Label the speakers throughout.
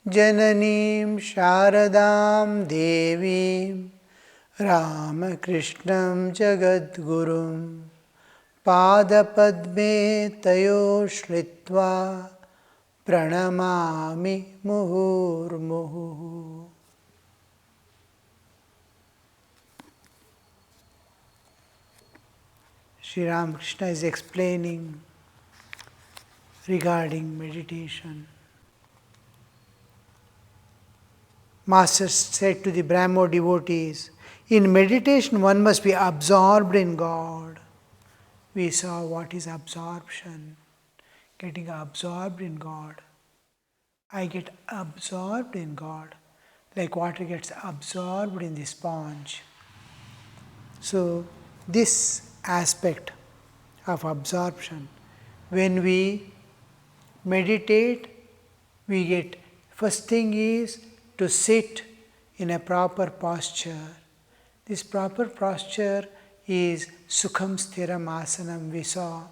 Speaker 1: Jananim Sharadam Devim Ramakrishnam Jagadgurum Padapadme Tayo Shlitva Pranamami Muhurmuhu. Sri Ramakrishna is explaining regarding meditation. Master said to the Brahmo devotees, in meditation one must be absorbed in God. We saw what is absorption, getting absorbed in God. I get absorbed in God, like water gets absorbed in the sponge. So this aspect of absorption, when we meditate, we get, first thing is to sit in a proper posture. This proper posture is Sukham Sthiram Asanam we saw.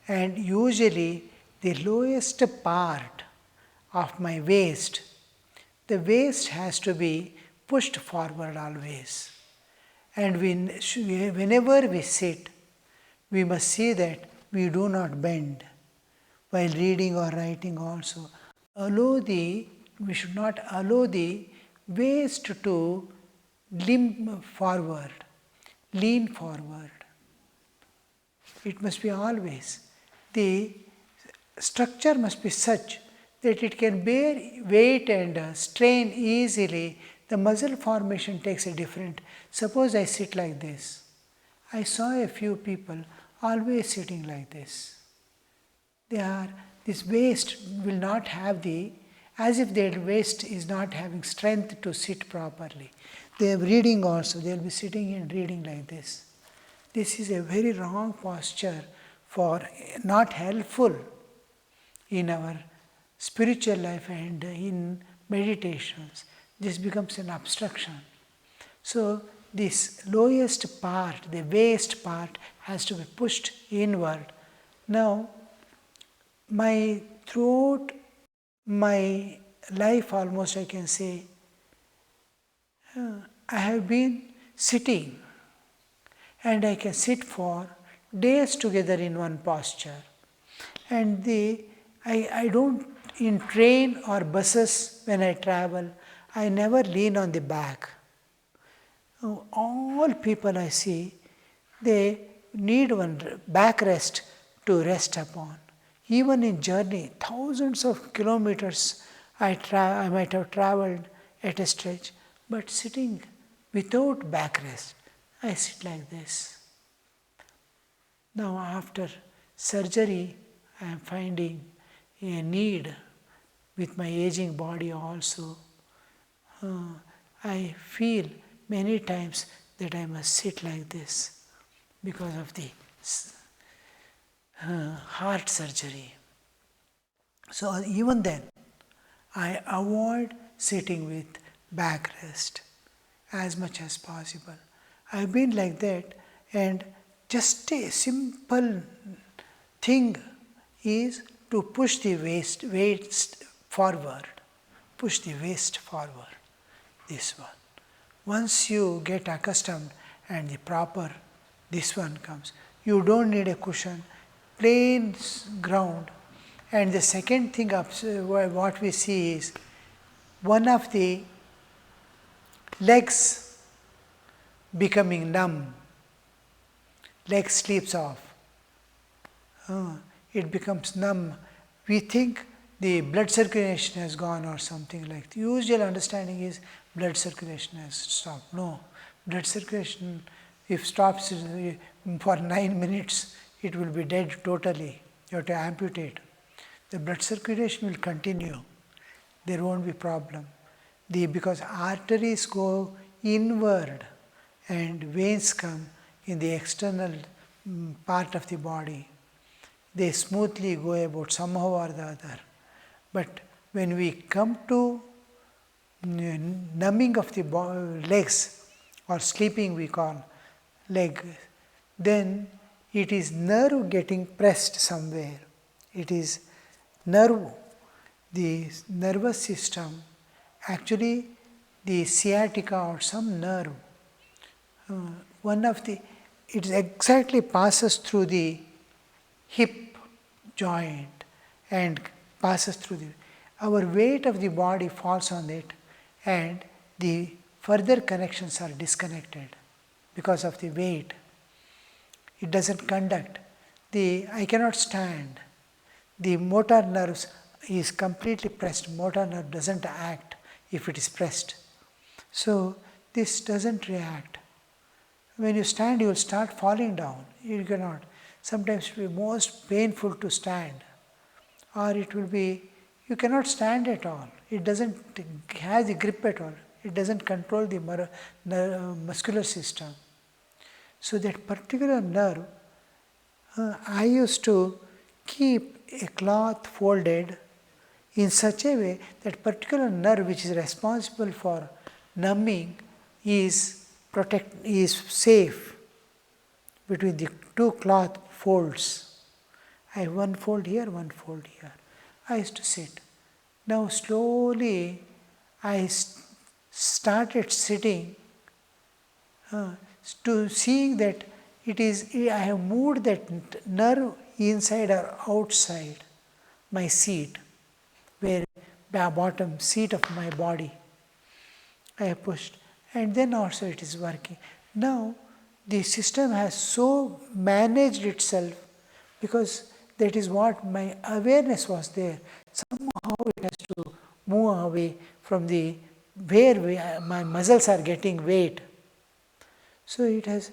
Speaker 1: And usually the lowest part of my waist, the waist has to be pushed forward always. And whenever we sit, we must see that we do not bend. While reading or writing also, we should not allow the waist to limp forward, lean forward. It must be always. The structure must be such that it can bear weight and strain easily. The muscle formation takes a different. Suppose I sit like this. I saw a few people always sitting like this. This waist will not have as if their waist is not having strength to sit properly. They are reading also, they will be sitting and reading like this. This is a very wrong posture, not helpful in our spiritual life and in meditations. This becomes an obstruction. So this lowest part, the waist part, has to be pushed inward. Now, throughout my life almost I can say, I have been sitting and I can sit for days together in one posture. And I don't, in train or buses when I travel, I never lean on the back. All people I see, they need one backrest to rest upon. Even in journey, thousands of kilometers I might have traveled at a stretch, but sitting without backrest, I sit like this. Now after surgery, I am finding a need with my aging body also. I feel many times that I must sit like this because of the heart surgery. So even then, I avoid sitting with backrest as much as possible. I've been like that, and just a simple thing is to push the waist forward. Push the waist forward. This one. Once you get accustomed and the proper, this one comes. You don't need a cushion, plain ground. And the second thing what we see is one of the legs becoming numb. Leg slips off. It becomes numb. We think the blood circulation has gone or something like that. The usual understanding is blood circulation has stopped. No, blood circulation, if stops for 9 minutes, it will be dead totally. You have to amputate. The blood circulation will continue. There won't be problem. Because arteries go inward and veins come in the external part of the body. They smoothly go about somehow or the other. But when we come to numbing of the legs or sleeping we call leg, then it is nerve getting pressed somewhere. It is nerve. the nervous system, actually the sciatica or some nerve, one of the, it exactly passes through the hip joint and passes through the, our weight of the body falls on it and the further connections are disconnected because of the weight. It doesn't conduct. I cannot stand. The motor nerves is completely pressed. Motor nerve doesn't act if it is pressed. So this doesn't react. When you stand, you will start falling down. You cannot. Sometimes it will be most painful to stand. Or it will be, you cannot stand at all. It doesn't have the grip at all. It doesn't control the muscular system. So that particular nerve, I used to keep a cloth folded in such a way that particular nerve which is responsible for numbing is safe between the two cloth folds. I have one fold here, one fold here. I used to sit. Now slowly I started sitting to seeing that it is, I have moved that nerve inside or outside my seat, where the bottom seat of my body I have pushed, and then also it is working. Now the system has so managed itself, because that is what my awareness was there. Somehow it has to move away from the where my muscles are getting weight. So it has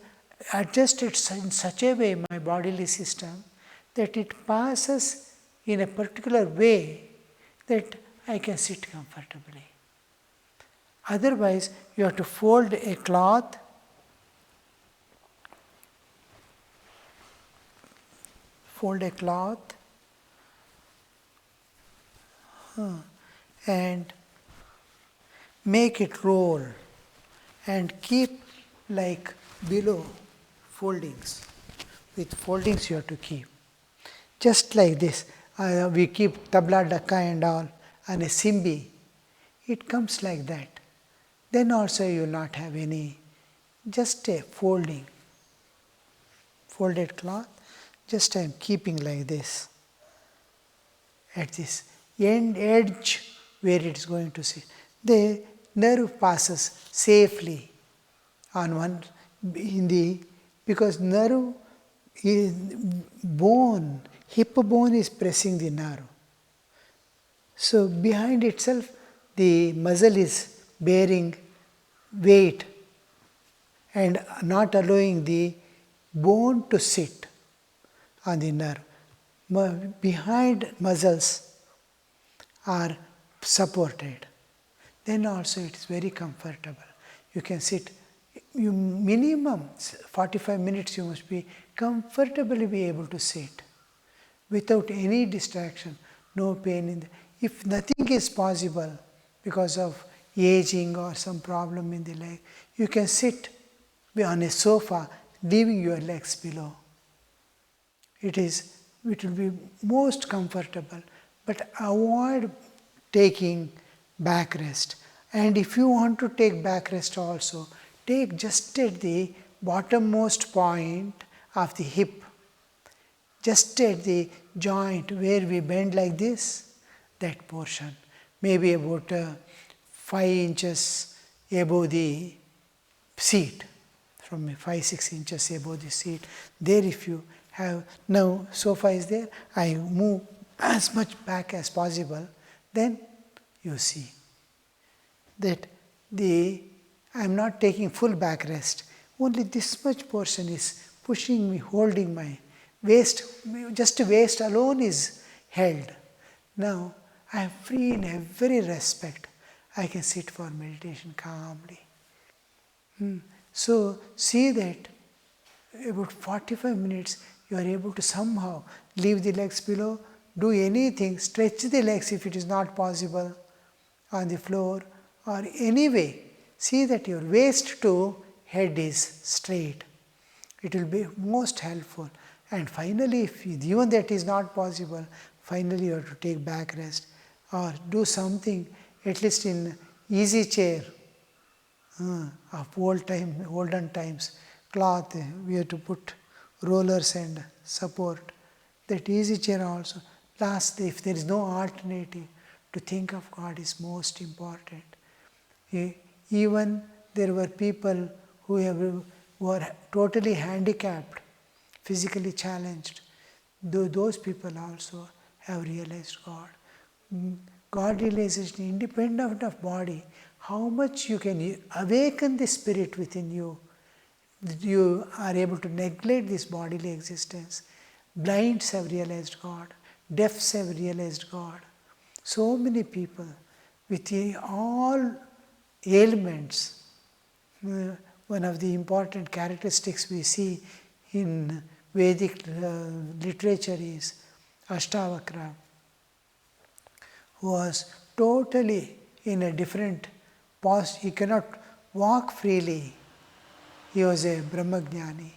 Speaker 1: adjusted in such a way my bodily system that it passes in a particular way that I can sit comfortably. Otherwise, you have to fold a cloth, and make it roll and keep like below foldings. With foldings you have to keep. Just like this, we keep tabla, dakka and all and a simbi. It comes like that. Then also you will not have any, just a folded cloth, just I am keeping like this. At this edge where it is going to sit, the nerve passes safely on one because nerve is bone, hip bone is pressing the nerve. So behind itself the muscle is bearing weight and not allowing the bone to sit on the nerve. Behind muscles are supported. Then also it is very comfortable. You can sit, minimum 45 minutes you must be comfortably be able to sit without any distraction, no pain in the, if nothing is possible because of aging or some problem in the leg, you can sit on a sofa leaving your legs below. It will be most comfortable, but avoid taking back rest. And if you want to take back rest also, take just at the bottommost point of the hip, just at the joint where we bend like this, that portion, maybe about 5 inches above the seat, from 5-6 inches above the seat. There if you have, now sofa is there, I move as much back as possible, then you see that I am not taking full back rest, only this much portion is pushing me, holding my waist, just waist alone is held. Now I am free in every respect. I can sit for meditation calmly. So see that about 45 minutes you are able to somehow leave the legs below, do anything, stretch the legs if it is not possible on the floor or anyway. See that your waist to head is straight. It will be most helpful. And finally, if even that is not possible, finally you have to take back rest or do something at least in easy chair of olden times. Cloth, we have to put rollers and support. That easy chair also. Last, if there is no alternative, to think of God is most important. Even there were people were totally handicapped, physically challenged. Those people also have realized God. God realization independent of body, how much you can awaken the spirit within you. You are able to neglect this bodily existence. Blinds have realized God. Deafs have realized God. So many people with all ailments. One of the important characteristics we see in Vedic literature is Ashtavakra, who was totally in a different posture. He cannot walk freely. He was a Brahmagyani.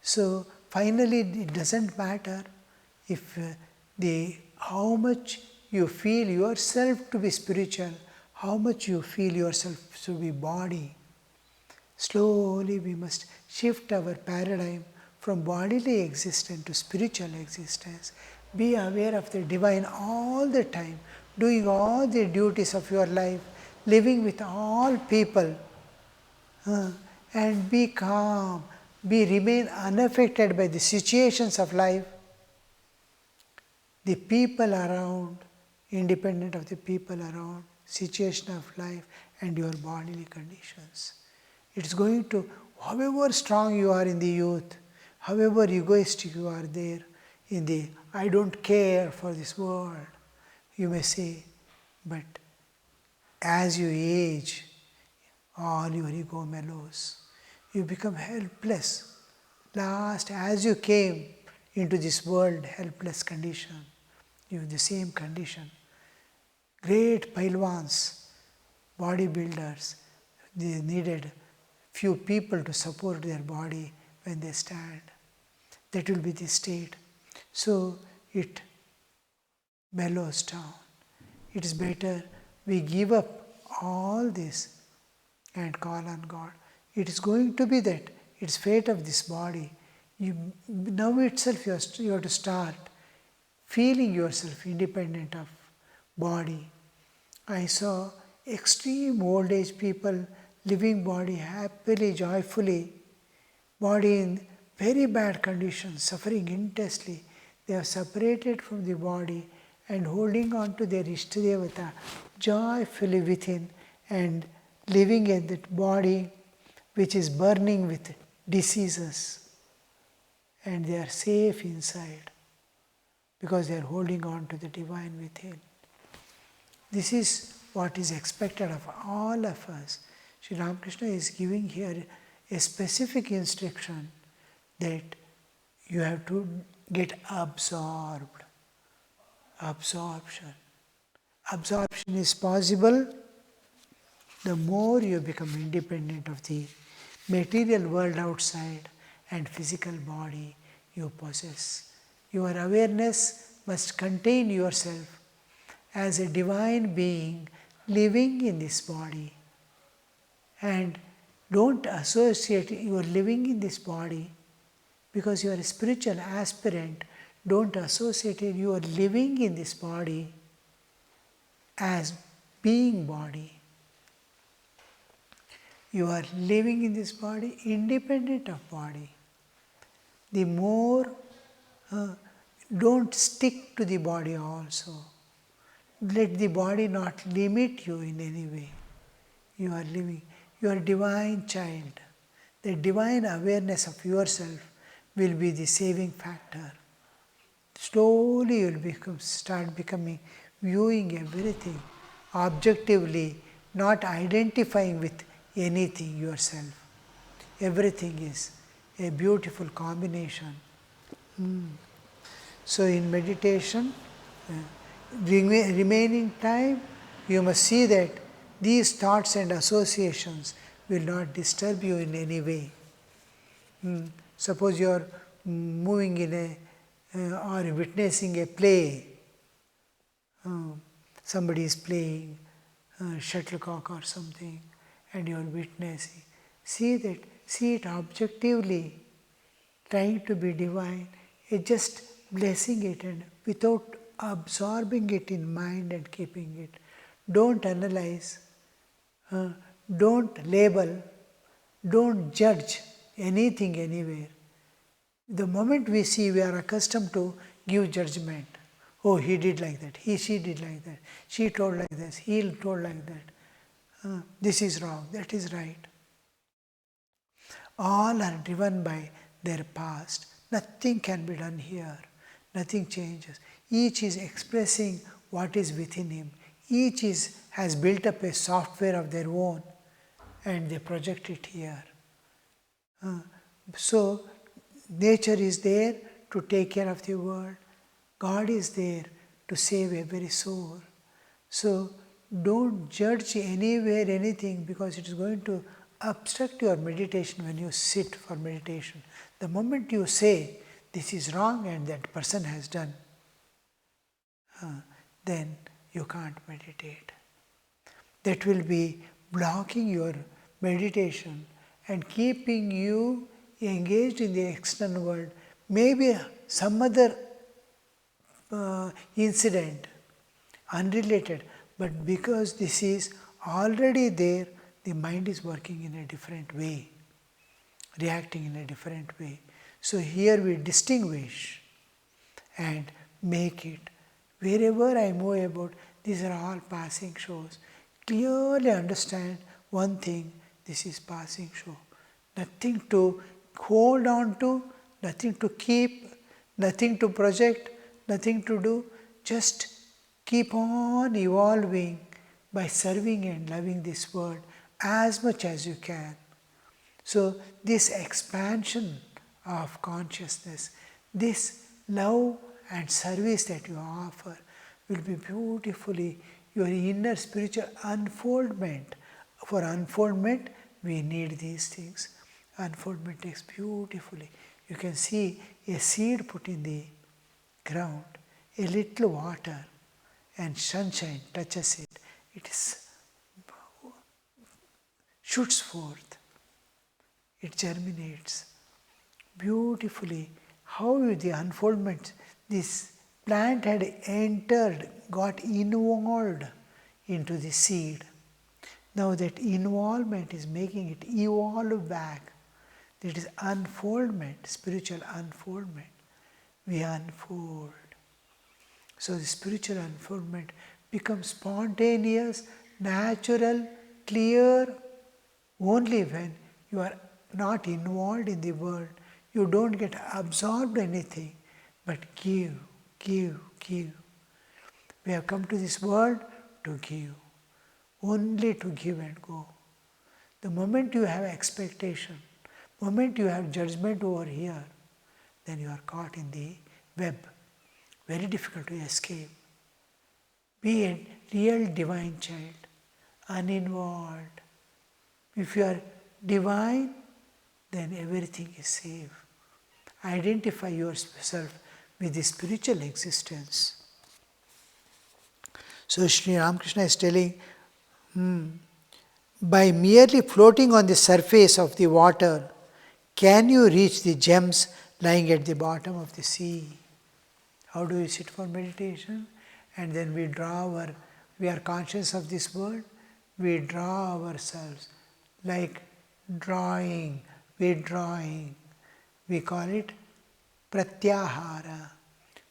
Speaker 1: So finally, it doesn't matter if how much you feel yourself to be spiritual, how much you feel yourself to be body. Slowly we must shift our paradigm from bodily existence to spiritual existence. Be aware of the divine all the time, doing all the duties of your life, living with all people, and be calm, remain unaffected by the situations of life, the people around, independent of the people around, situation of life and your bodily conditions. It's going to, however strong you are in the youth, however egoistic you are there in the I don't care for this world, you may say, but as you age, all your ego mellows. You become helpless. Last, as you came into this world, helpless condition, you have the same condition. Great Pailwans, bodybuilders, they needed few people to support their body when they stand. That will be the state. So it mellows down. It is better we give up all this and call on God. It is going to be that. It's fate of this body. Now itself you have to start feeling yourself independent of body. I saw extreme old age people living body happily, joyfully, body in very bad conditions, suffering intensely. They are separated from the body and holding on to their Ishtadevata joyfully within and living in that body which is burning with diseases, and they are safe inside because they are holding on to the divine within. This is what is expected of all of us. Sri Ramakrishna is giving here a specific instruction that you have to get absorbed. Absorption. Absorption is possible the more you become independent of the material world outside and physical body you possess. Your awareness must contain yourself as a divine being living in this body. And don't associate your living in this body because you are a spiritual aspirant. Don't associate your living in this body as being body. You are living in this body independent of body. The more, don't stick to the body also. Let the body not limit you in any way. You are living, you are a divine child. The divine awareness of yourself will be the saving factor. Slowly you will start becoming, viewing everything objectively, not identifying with anything yourself. Everything is a beautiful combination. So in meditation, remaining time, you must see that these thoughts and associations will not disturb you in any way. Suppose you are moving in or witnessing a play. somebody is playing shuttlecock or something, and you are witnessing. See it objectively, trying to be divine, just blessing it and without absorbing it in mind and keeping it. Don't analyze, don't label, don't judge anything anywhere. The moment we see, we are accustomed to give judgment. Oh, he did like that, she did like that, she told like this, he told like that. This is wrong, that is right. All are driven by their past. Nothing can be done here. Nothing changes. Each is expressing what is within him. Each has built up a software of their own and they project it here. So, nature is there to take care of the world. God is there to save every soul. So, don't judge anywhere anything, because it is going to obstruct your meditation when you sit for meditation. The moment you say, this is wrong and that person has done, then you can't meditate. That will be blocking your meditation and keeping you engaged in the external world. Maybe some other incident, unrelated, but because this is already there, the mind is working in a different way, reacting in a different way. So here we distinguish and make it. Wherever I move about, these are all passing shows. Clearly understand one thing, this is passing show. Nothing to hold on to, nothing to keep, nothing to project, nothing to do. Just keep on evolving by serving and loving this world as much as you can. So this expansion of consciousness, this love and service that you offer will be beautifully your inner spiritual unfoldment. For unfoldment, we need these things. Unfoldment takes beautifully. You can see a seed put in the ground, a little water and sunshine touches it. It shoots forth. It germinates beautifully. How the unfoldment, this plant had entered, got involved into the seed. Now that involvement is making it evolve back. That is unfoldment, spiritual unfoldment. We unfold. So the spiritual unfoldment becomes spontaneous, natural, clear, only when you are not involved in the world. You don't get absorbed anything, but give, give, give. We have come to this world to give, only to give and go. The moment you have expectation, moment you have judgment over here, then you are caught in the web. Very difficult to escape. Be a real divine child, uninvolved. If you are divine, then everything is safe. Identify yourself with the spiritual existence. So Sri Ramakrishna is telling, by merely floating on the surface of the water, can you reach the gems lying at the bottom of the sea? How do we sit for meditation? And then we are conscious of this world, we draw ourselves like drawing, withdrawing. We call it pratyahara,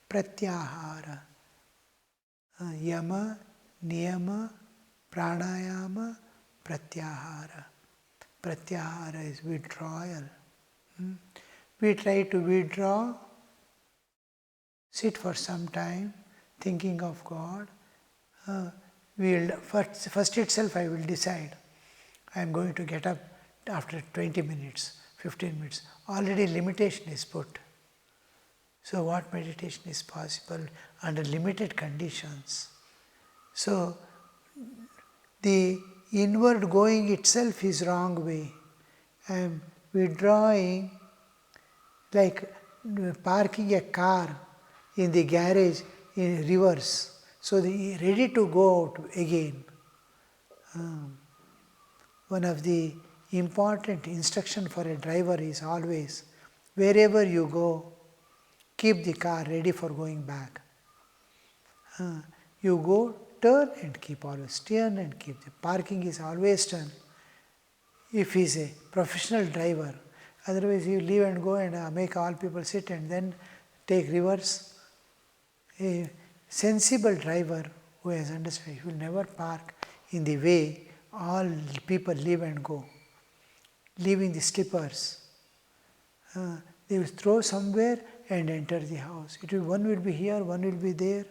Speaker 1: pratyahara. Yama, niyama, pranayama, pratyahara. Pratyahara is withdrawal. We try to withdraw, sit for some time, thinking of God. First itself I will decide, I am going to get up after 20 minutes, 15 minutes. Already limitation is put. So what meditation is possible under limited conditions? So the inward going itself is wrong way. I am withdrawing, like parking a car in the garage in reverse. So ready to go out again. One of the important instruction for a driver is always, wherever you go, keep the car ready for going back. You go, turn and keep always turn and keep. The parking is always turn. If he is a professional driver, otherwise you leave and go and make all people sit and then take reverse. A sensible driver who has understood, he will never park in the way all people leave and go, leaving the slippers. They will throw somewhere and enter the house. One will be here, one will be there.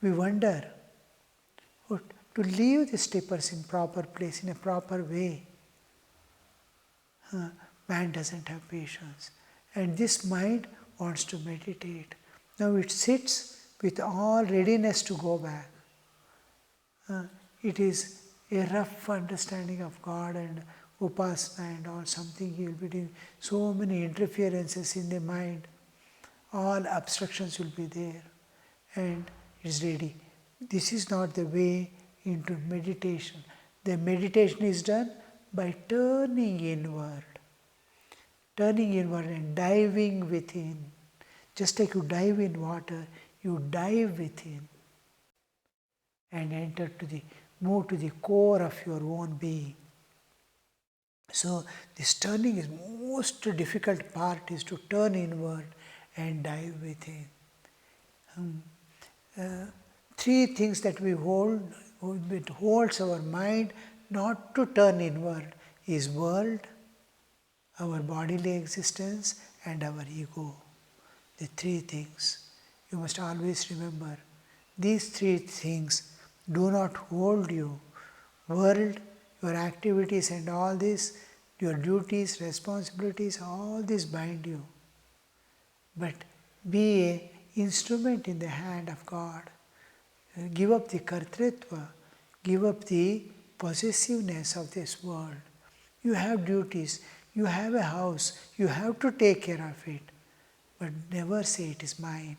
Speaker 1: We wonder, to leave the slippers in proper place, in a proper way. Man doesn't have patience. And this mind wants to meditate. Now it sits with all readiness to go back. It is a rough understanding of God and upasana and all, something he will be doing. So many interferences in the mind. All obstructions will be there. And it is ready. This is not the way into meditation. The meditation is done by turning inward. Turning inward and diving within. Just like you dive in water, you dive within and move to the core of your own being. So this turning is most difficult part, is to turn inward and dive within. Three things that we hold, it holds our mind not to turn inward, is world, our bodily existence and our ego. The three things. You must always remember, these three things do not hold you. World, your activities and all this, your duties, responsibilities, all this bind you. But be an instrument in the hand of God. Give up the kartritva, give up the possessiveness of this world. You have duties, you have a house, you have to take care of it. But never say it is mine.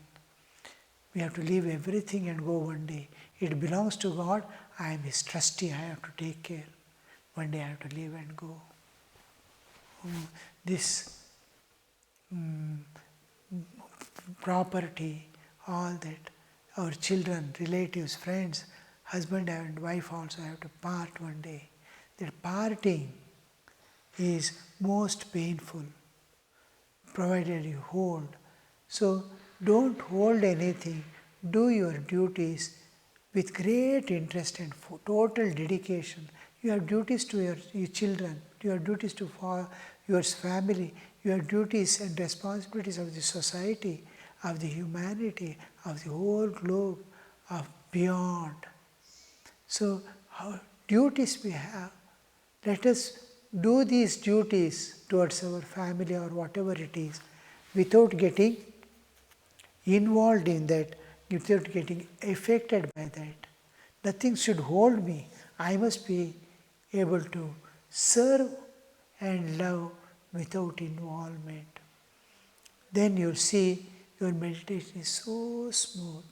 Speaker 1: We have to leave everything and go one day. It belongs to God. I am His trustee. I have to take care. One day I have to leave and go. This property, all that, our children, relatives, friends, husband and wife also have to part one day. That parting is most painful, provided you hold. So don't hold anything. Do your duties with great interest and total dedication. You have duties to your children, you have duties to your family, you have duties and responsibilities of the society, of the humanity, of the whole globe, of beyond. So, duties we have. Let us do these duties towards our family or whatever it is, without getting involved in that, without getting affected by that. Nothing should hold me. I must be able to serve and love without involvement. Then you'll see your meditation is so smooth.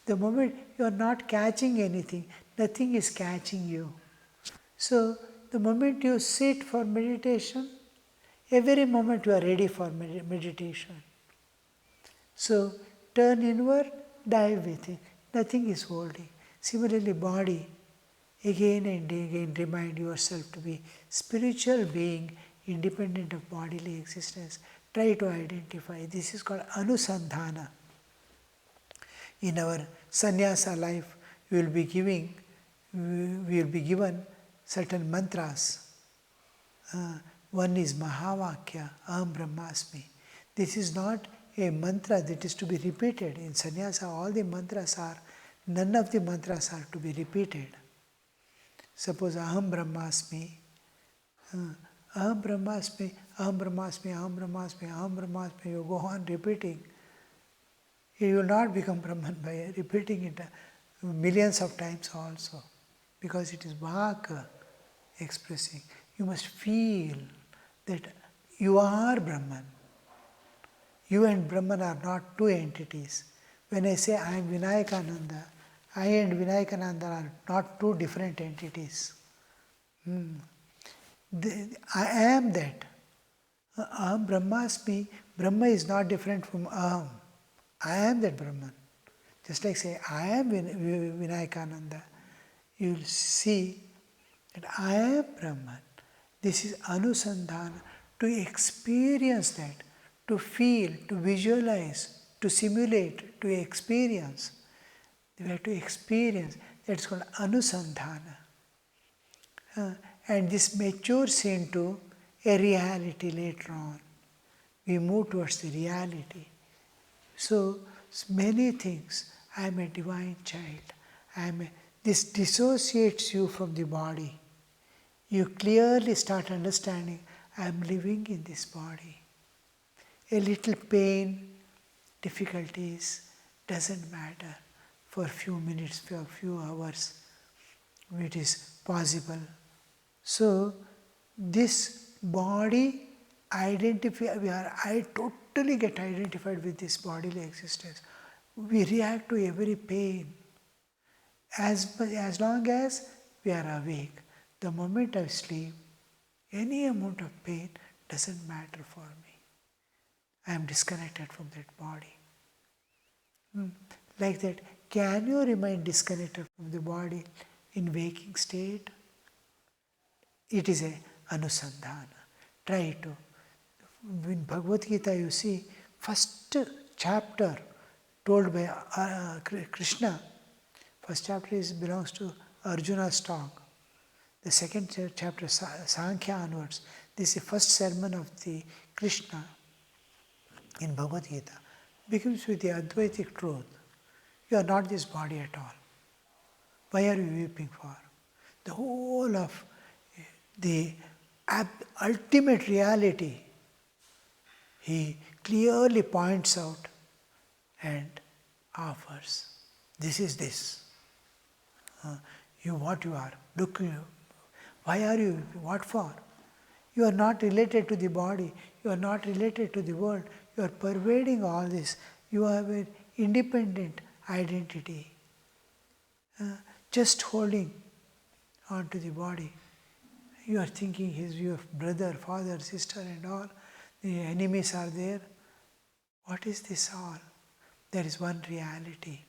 Speaker 1: The moment you are not catching anything, nothing is catching you. So, the moment you sit for meditation, every moment you are ready for meditation. So, turn inward, dive within. Nothing is holding. Similarly, body, again and again remind yourself to be spiritual being, independent of bodily existence. Try to identify. This is called anusandhana. In our sannyasa life, we will be given certain mantras. One is Mahavakya, Aham Brahmasmi. This is not a mantra that is to be repeated. In sannyasa, none of the mantras are to be repeated. Suppose Aham Brahmasmi, Aham Brahmasmi, Aham Brahmasmi, Aham Brahmasmi, Aham Brahmasmi, you go on repeating. You will not become Brahman by repeating it millions of times also, because it is Vaka expressing. You must feel that you are Brahman. You and Brahman are not two entities. When I say I am Vinayakananda, I and Vinayakananda are not two different entities. I am that. Aham Brahmasmi, Brahma is not different from Aham. I am that Brahman. Just like say, I am Vinayakananda, you will see that I am Brahman. This is Anusandhana, to experience that, to feel, to visualize, to simulate, to experience. We have to experience. That's called Anusandhana. And this matures into a reality later on. We move towards the reality. So, many things. I am a divine child. This dissociates you from the body. You clearly start understanding, I am living in this body. A little pain, difficulties, doesn't matter. For a few minutes, for a few hours, it is possible. So, this body I totally get identified with this bodily existence. We react to every pain. As long as we are awake, the moment I sleep, any amount of pain doesn't matter for me. I am disconnected from that body. Like that, can you remain disconnected from the body in waking state? It is a anusandhana. Try to. In Bhagavad Gita, you see, first chapter told by Krishna, first chapter belongs to Arjuna's talk. The second chapter, Sankhya onwards, this is the first sermon of the Krishna in Bhagavad Gita. Begins with the Advaitic truth. You are not this body at all. Why are you weeping for? The whole of the ultimate reality, he clearly points out and offers. This is this. What you are. Look, why are you? What for? You are not related to the body. You are not related to the world. You are pervading all this. You have an independent identity. Just holding on to the body. You are thinking he's your brother, father, sister and all. The enemies are there. What is this all? There is one reality.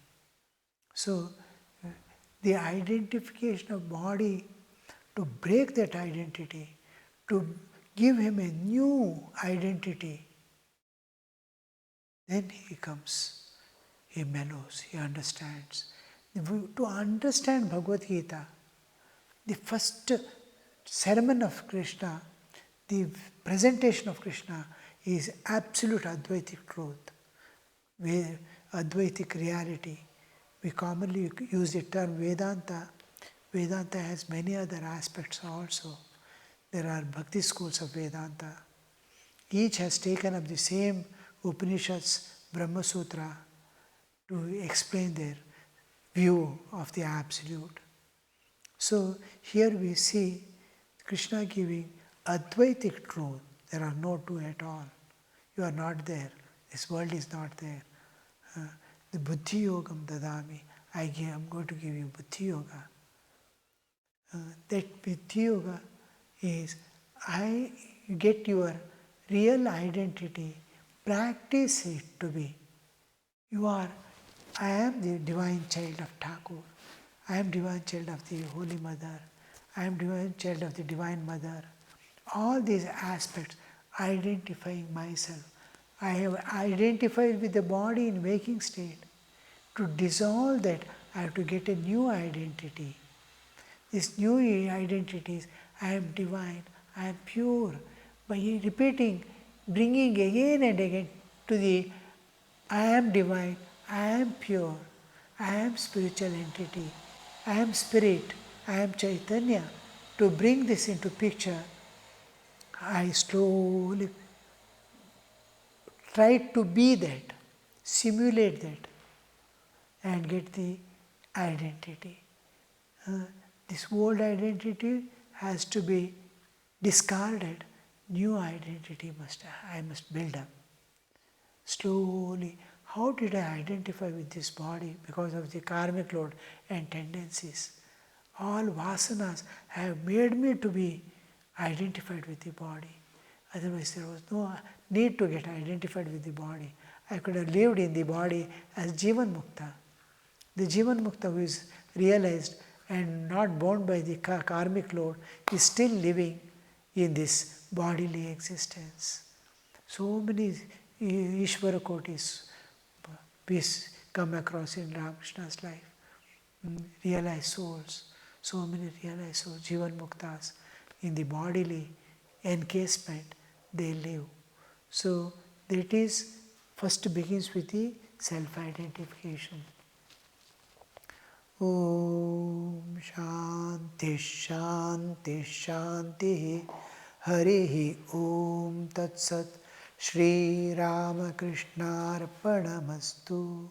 Speaker 1: So, the identification of body, to break that identity, to give him a new identity, then he comes, he mellows, he understands. To understand Bhagavad Gita, the first sermon of Krishna, the presentation of Krishna is absolute Advaitic truth, Advaitic reality. We commonly use the term Vedanta. Vedanta has many other aspects also. There are Bhakti schools of Vedanta. Each has taken up the same Upanishads, Brahma Sutra, to explain their view of the Absolute. So here we see Krishna giving Advaitic truth. There are no two at all. You are not there. This world is not there. The Buddhi Yogam Dadami. I am going to give you Buddhi Yoga. That Buddhi Yoga is, I get your real identity, practice it to be. I am the divine child of Thakur. I am divine child of the Holy Mother. I am divine child of the Divine Mother. All these aspects, identifying myself. I have identified with the body in waking state. To dissolve that, I have to get a new identity. This new identity is, I am divine, I am pure. By repeating, bringing again and again to the, I am divine, I am pure, I am spiritual entity, I am spirit, I am Chaitanya. To bring this into picture, I slowly try to be that, simulate that, and get the identity. This old identity has to be discarded. New identity I must build up. Slowly, how did I identify with this body? Because of the karmic load and tendencies. All vasanas have made me to be identified with the body. Otherwise, there was no need to get identified with the body. I could have lived in the body as Jivan Mukta. The Jivan Mukta who is realized and not bound by the karmic load is still living in this bodily existence. So many Ishvara Kotis we come across in Ramakrishna's life. Realized souls, so many realized souls, Jivan Muktas, in the bodily encasement they live. So that is first begins with the self-identification. Om Shanti Shanti Shanti Harihi Om Tat Sat Shri Ramakrishna Arpanamastu.